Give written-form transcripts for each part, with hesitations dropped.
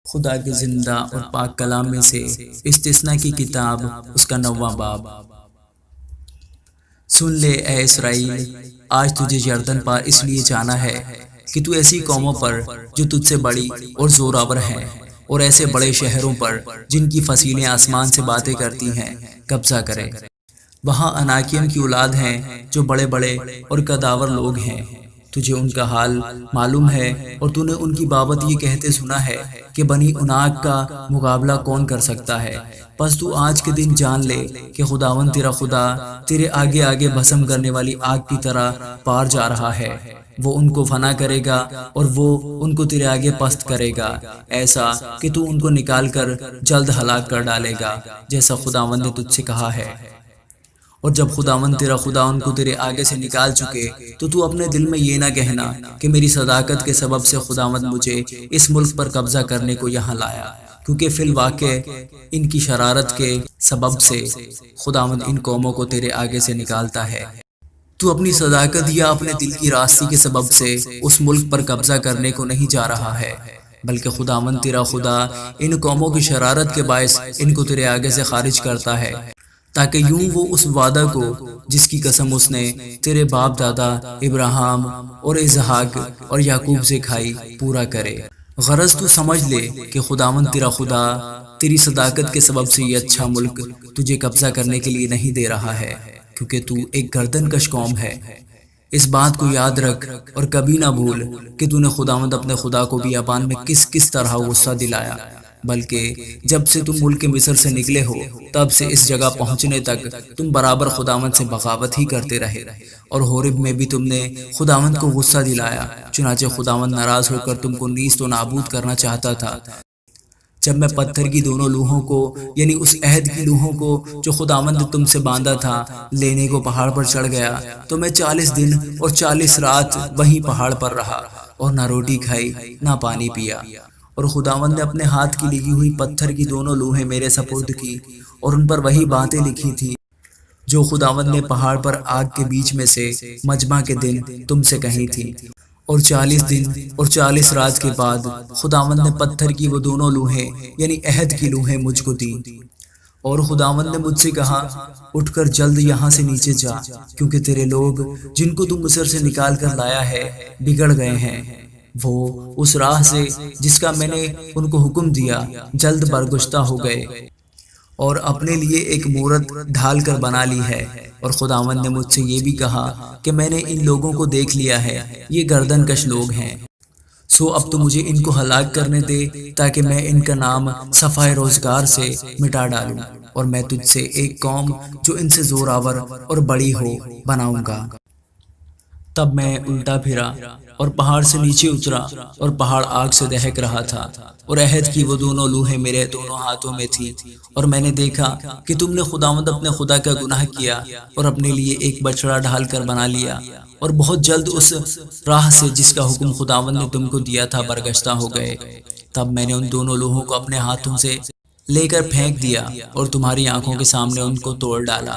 خدا کے زندہ اور پاک کلام میں سے استثناء کی کتاب اس کا 9واں باب۔ سن لے اے اسرائیل، آج تجھے یردن پار اس لیے جانا ہے کہ تو ایسی قوموں پر جو تجھ سے بڑی اور زوراور ہیں، اور ایسے بڑے شہروں پر جن کی فصیلیں آسمان سے باتیں کرتی ہیں قبضہ کرے۔ وہاں اناکیم کی اولاد ہیں جو بڑے بڑے اور قداور لوگ ہیں۔ تجھے ان کا حال معلوم ہے، اور تو نے ان کی بابت یہ کہتے سنا ہے کہ بنی اناک کا مقابلہ کون کر سکتا ہے۔ پس تو آج کے دن جان لے کہ خداوند تیرا خدا تیرے آگے آگے بھسم کرنے والی آگ کی طرح پار جا رہا ہے۔ وہ ان کو فنا کرے گا اور وہ ان کو تیرے آگے پست کرے گا، ایسا کہ تو ان کو نکال کر جلد ہلاک کر ڈالے گا، جیسا خداوند نے تجھ سے کہا ہے۔ اور جب خداوند تیرا خدا ان کو تیرے آگے سے نکال چکے تو اپنے دل میں یہ نہ کہنا کہ میری صداقت کے سبب سے خداوند مجھے اس ملک پر قبضہ کرنے کو یہاں لایا، کیونکہ فی الواقع ان کی شرارت کے سبب سے خداوند ان قوموں کو تیرے آگے سے نکالتا ہے۔ تو اپنی صداقت یا اپنے دل کی راستی کے سبب سے اس ملک پر قبضہ کرنے کو نہیں جا رہا ہے، بلکہ خداوند تیرا خدا ان قوموں کی شرارت کے باعث ان کو تیرے آگے سے خارج کرتا ہے، تاکہ یوں وہ اس وعدہ کو جس کی قسم اس نے تیرے باپ دادا ابراہیم اور اسحاق اور یعقوب سے کھائی پورا کرے۔ غرض تو سمجھ لے کہ خداوند تیرا خدا تیری صداقت کے سبب سے یہ اچھا ملک تجھے قبضہ کرنے کے لیے نہیں دے رہا ہے، کیونکہ تو ایک گردن کش قوم ہے۔ اس بات کو یاد رکھ اور کبھی نہ بھول کہ تو نے خداوند اپنے خدا کو بیابان میں کس طرح غصہ دلایا، بلکہ جب سے تم ملک مصر سے نکلے ہو تب سے اس جگہ پہنچنے تک تم برابر خداوند سے بغاوت ہی کرتے رہے، اور حورب میں بھی تم نے خداوند کو غصہ دلایا، چنانچہ خداوند ناراض ہو کر تم کو نیست و نابود کرنا چاہتا تھا۔ جب میں پتھر کی دونوں لوحوں کو، یعنی اس عہد کی لوحوں کو جو خداوند نے تم سے باندھا تھا، لینے کو پہاڑ پر چڑھ گیا، تو میں 40 دن اور 40 رات وہیں پہاڑ پر رہا، اور نہ روٹی کھائی نہ پانی پیا۔ اور خداوند نے اپنے ہاتھ کی لکھی ہوئی پتھر کی دونوں لوحیں میرے سپرد کی، اور ان پر وہی باتیں لکھی تھی جو خداوند نے پہاڑ پر آگ کے بیچ میں سے مجمع کے دن تم سے کہی تھی۔ اور 40 دن اور 40 رات کے بعد خداوند نے پتھر کی وہ دونوں لوحیں، یعنی عہد کی لوحیں مجھ کو دی۔ اور خداوند نے مجھ سے کہا، اٹھ کر جلد یہاں سے نیچے جا، کیونکہ تیرے لوگ جن کو تم مصر سے نکال کر لایا ہے بگڑ گئے ہیں۔ وہ اس راہ سے جس کا میں نے ان کو حکم دیا جلد برگشتہ ہو گئے، اور اپنے لیے ایک مورت ڈھال کر بنا لی ہے۔ اور خداوند نے مجھ سے یہ بھی کہا کہ میں نے ان لوگوں کو دیکھ لیا ہے، یہ گردن کش لوگ ہیں، سو اب تو مجھے ان کو ہلاک کرنے دے، تاکہ میں ان کا نام صفحۂ روزگار سے مٹا ڈالوں، اور میں تجھ سے ایک قوم جو ان سے زوراور اور بڑی ہو بناؤں گا۔ تب میں الٹا پھرا اور پہاڑ سے نیچے اترا، اور پہاڑ آگ سے دہک رہا تھا، اور عہد کی وہ دونوں لوحیں میرے دونوں ہاتھوں میں تھی۔ اور میں نے دیکھا کہ تم نے خداوند اپنے خدا کا گناہ کیا، اور اپنے لیے ایک بچڑا ڈھال کر بنا لیا، اور بہت جلد اس راہ سے جس کا حکم خداوند نے تم کو دیا تھا برگشتہ ہو گئے۔ تب میں نے ان دونوں لوحوں کو اپنے ہاتھوں سے لے کر پھینک دیا، اور تمہاری آنکھوں کے سامنے ان کو توڑ ڈالا۔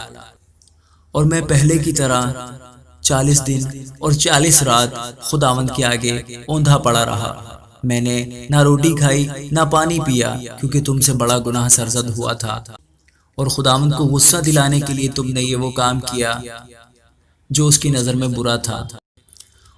اور میں پہلے کی طرح 40 دن اور 40 رات خداوند کے آگے اوندھا پڑا رہا۔ میں نے نہ روٹی کھائی نہ پانی پیا، کیونکہ تم سے بڑا گناہ سرزد ہوا تھا، اور خداوند کو غصہ دلانے کے لیے تم نے یہ وہ کام کیا جو اس کی نظر میں برا تھا۔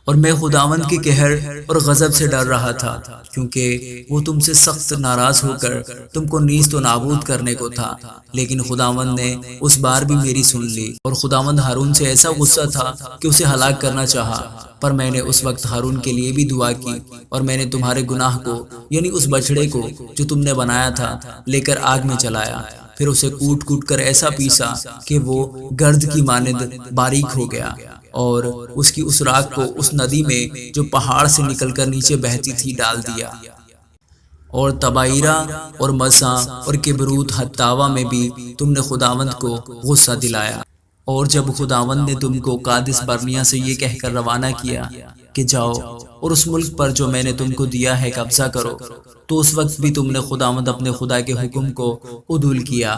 اور میں خداوند کے قہر اور غضب سے ڈر رہا تھا، کیونکہ وہ تم سے سخت ناراض ہو کر تم کو نیست و نابود کرنے کو تھا۔ لیکن خداوند نے اس بار بھی میری سن لی، اور خداوند ہارون سے ایسا غصہ تھا کہ اسے ہلاک کرنا چاہا، پر میں نے اس وقت ہارون کے لیے بھی دعا کی، اور میں نے تمہارے گناہ کو، یعنی اس بچڑے کو جو تم نے بنایا تھا، لے کر آگ میں چلایا، پھر اسے کوٹ کوٹ کر ایسا پیسا کہ وہ گرد کی مانند باریک ہو گیا، اور اس کی اس راکھ کو اس ندی میں جو پہاڑ سے نکل کر نیچے بہتی تھی ڈال دیا۔ اور تبائرہ اور مسا اور کبروت ہتاوا میں بھی تم نے خداوند کو غصہ دلایا۔ اور جب خداوند نے تم کو قادس برنیا سے یہ کہہ کر روانہ کیا کہ جاؤ اور اس ملک پر جو میں نے تم کو دیا ہے قبضہ کرو، تو اس وقت بھی تم نے خداوند اپنے خدا کے حکم کو عدول کیا،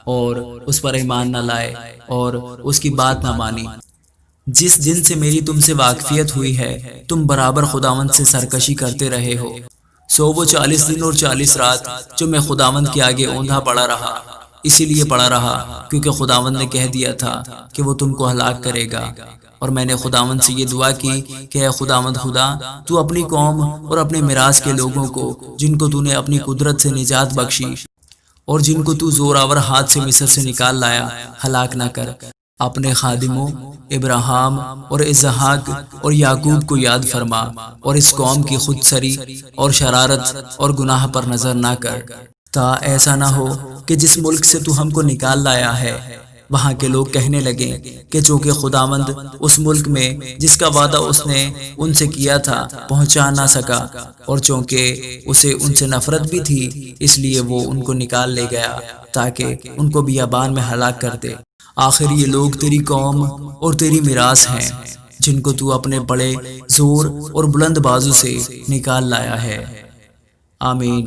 اور اس پر ایمان نہ لائے اور اس کی بات نہ مانی۔ جس دن سے میری تم سے واقفیت ہوئی ہے تم برابر خداوند سے سرکشی کرتے رہے ہو، سو وہ 40 دن اور 40 رات جو میں خداوند کے آگے اوندھا پڑا رہا، اسی لیے پڑا رہا کیونکہ خداوند نے کہہ دیا تھا کہ وہ تم کو ہلاک کرے گا۔ اور میں نے خداوند سے یہ دعا کی کہ اے خداوند خدا، تو اپنی قوم اور اپنے میراث کے لوگوں کو جن کو تو نے اپنی قدرت سے نجات بخشی اور جن کو تو زوراور ہاتھ سے مصر سے نکال لایا، ہلاک نہ کر۔ اپنے خادموں ابراہیم اور اسحاق اور یعقوب کو یاد فرما، اور اس قوم کی خود سری اور شرارت اور گناہ پر نظر نہ کر، تا ایسا نہ ہو کہ جس ملک سے تو ہم کو نکال لایا ہے وہاں کے لوگ کہنے لگیں کہ چونکہ خداوند اس ملک میں جس کا وعدہ اس نے ان سے کیا تھا پہنچا نہ سکا، اور چونکہ اسے ان سے نفرت بھی تھی اس لیے وہ ان کو نکال لے گیا تاکہ ان کو بیابان میں ہلاک کر دے۔ آخر یہ لوگ تیری قوم اور تیری میراث ہیں جن کو تو اپنے بڑے زور اور بلند بازو سے نکال لایا ہے۔ آمین۔